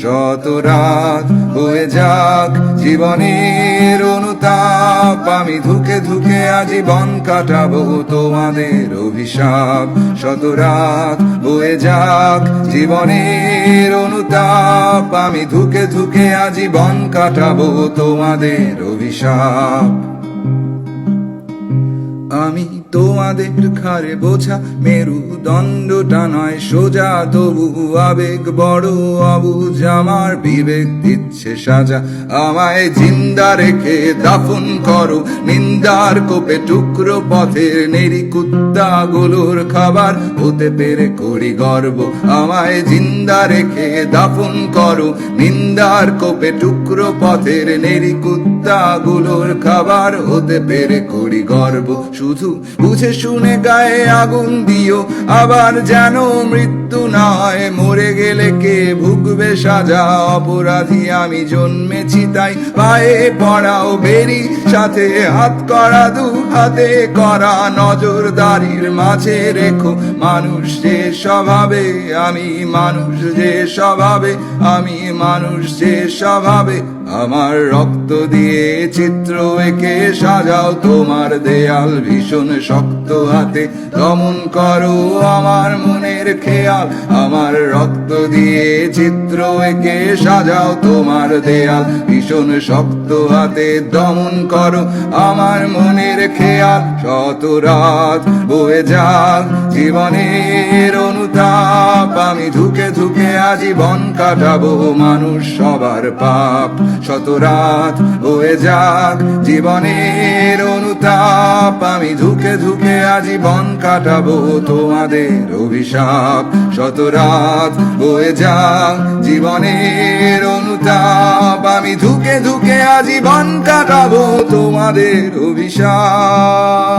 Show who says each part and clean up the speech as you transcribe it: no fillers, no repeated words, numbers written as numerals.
Speaker 1: শত রাত হয়ে যাক জীবনের অনুতাপ, আমি ধুকে ধুকে আজীবন কাটাবো তোমাদের অভিশাপ। শত রাত হয়ে যাক জীবনের অনুতাপ, আমি ধুকে ধুকে আজীবন কাটাবো তোমাদের অভিশাপ। আমি তোমাদের ঘাড়ে বোঝা মেরুদণ্ডটা নয় সোজা, তবু আবেগ বড় অবুঝ, আমার বিবেক দিচ্ছে সাজা। আমায় জিন্দা রেখে দাফন করো নিন্দার কোপে, টুকরো পথের নেরি কুত্তাগুলোর খাবার হতে পেরে করি গর্ব। আমায় জিন্দা রেখে দাফন করো নিন্দার কোপে, টুকরো পথের নেরি কুত্তাগুলোর খাবার হতে পেরে করি গর্ব। শুধু বুঝে শুনে গায়ে আগুন দিও, আবার যেন মৃত্যু নয়, মরে গেলে কে ভুগবে সাজা। অপরাধী আমি জন্মেছি তাই পায়ে পড়াও বেরি, সাথে হাত করা দু হাতে করা নজরদারির মাঝে রেখো মানুষ যে স্বভাবে, আমি মানুষ যে স্বভাবে, আমি মানুষ যে স্বভাবে। আমার রক্ত দিয়ে চিত্র এঁকে সাজাও তোমার দেয়াল, ভীষণ শক্ত হাতে দমন করো আমার মনের খেয়াল। আমার রক্ত দিয়ে চিত্র এঁকে সাজাও তোমার দেয়াল, ভীষণ শক্ত হাতে দমন করো আমার মনের খেয়াল। শত রাত বয়ে যাক জীবনের অনুতাপ, আমি ধুকে ধুকে আজীবন কাটাবো মানুষ সবার পাপ। শত রাত হয়ে যাক জীবনের অনুতাপ, আমি ধুকে ধুকে আজীবন কাটাবো তোমাদের অভিশাপ। শত রাত হয়ে যাক জীবনের অনুতাপ, আমি ধুকে ধুকে আজীবন কাটাবো তোমাদের অভিশাপ।